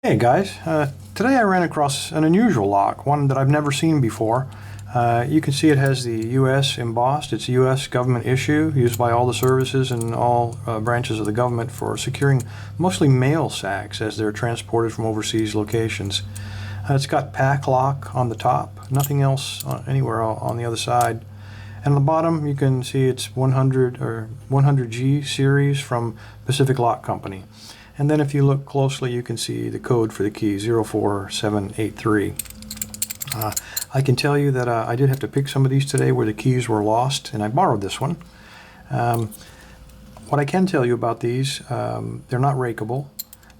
Hey guys, today I ran across an unusual lock, one that I've never seen before. You can see it has the U.S. embossed. It's a U.S. government issue used by all the services and all branches of the government for securing mostly mail sacks as they're transported from overseas locations. It's got PACLOck on the top, nothing else anywhere on the other side. And on the bottom you can see it's 100G-Series from Pacific Lock Company. And then if you look closely, you can see the code for the key, 04783. I can tell you that I did have to pick some of these today where the keys were lost, and I borrowed this one. What I can tell you about these, they're not rakeable,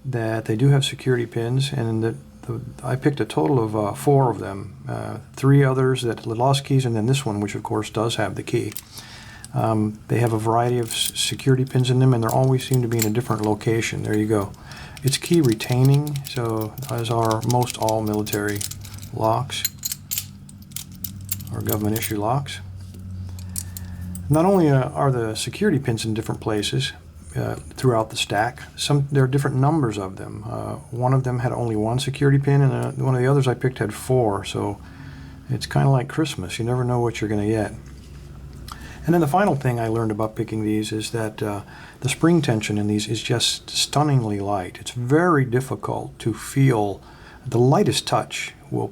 that they do have security pins, and that I picked a total of 4 of them. 3 others that lost keys, and then this one, which of course does have the key. They have a variety of security pins in them, and they always seem to be in a different location. There you go. It's key retaining, so as are most all military locks or government issue locks. Not only are the security pins in different places throughout the stack, there are different numbers of them. One of them had only 1 security pin, and one of the others I picked had 4, so it's kind of like Christmas. You never know what you're going to get. And then the final thing I learned about picking these is that the spring tension in these is just stunningly light. It's very difficult to feel. The lightest touch will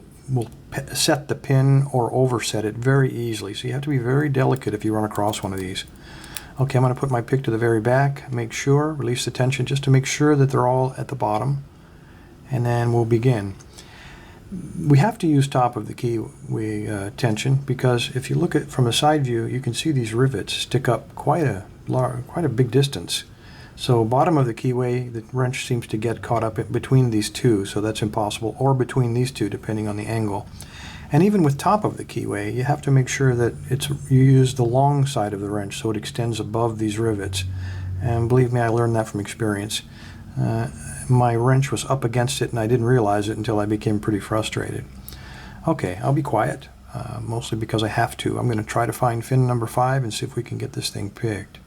set the pin or overset it very easily. So you have to be very delicate if you run across one of these. Okay, I'm going to put my pick to the very back, make sure, release the tension just to make sure that they're all at the bottom, and then we'll begin. We have to use top of the key tension because if you look at from a side view, you can see these rivets stick up quite a big distance. So bottom of the keyway, the wrench seems to get caught up between these two, so that's impossible, or between these two depending on the angle. And even with top of the keyway, you have to make sure that you use the long side of the wrench so it extends above these rivets. And believe me, I learned that from experience. My wrench was up against it and I didn't realize it until I became pretty frustrated. Okay, I'll be quiet, mostly because I have to. I'm going to try to find fin number 5 and see if we can get this thing picked.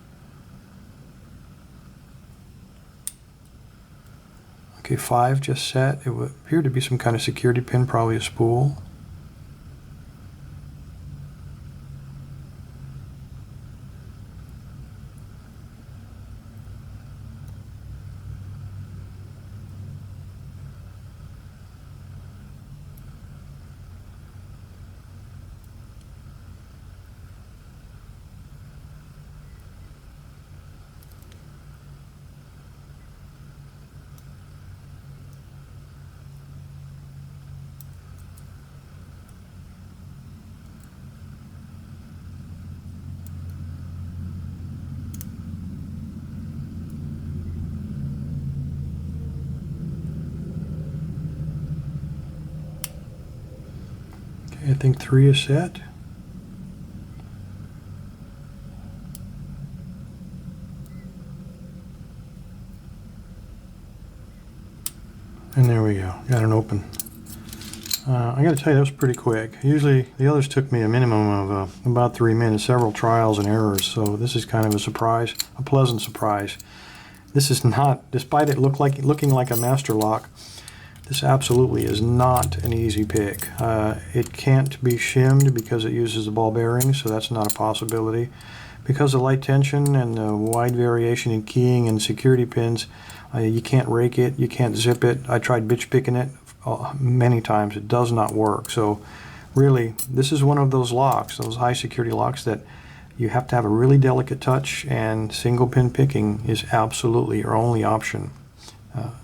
Okay, 5 just set. It would appear to be some kind of security pin, probably a spool. I think 3 is set. And there we go, got an open. I got to tell you, that was pretty quick. Usually the others took me a minimum of about 3 minutes, several trials and errors, so this is kind of a surprise, a pleasant surprise. This is not, despite it looking like a master lock, this absolutely is not an easy pick. It can't be shimmed because it uses the ball bearings, so that's not a possibility. Because of light tension and the wide variation in keying and security pins, you can't rake it, you can't zip it. I tried bitch picking it many times. It does not work. So really, this is one of those locks, those high security locks that you have to have a really delicate touch, and single pin picking is absolutely your only option.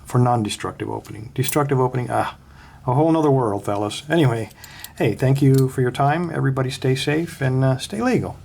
For non-destructive opening. Destructive opening, a whole nother world, fellas. Anyway, hey, thank you for your time. Everybody stay safe and stay legal.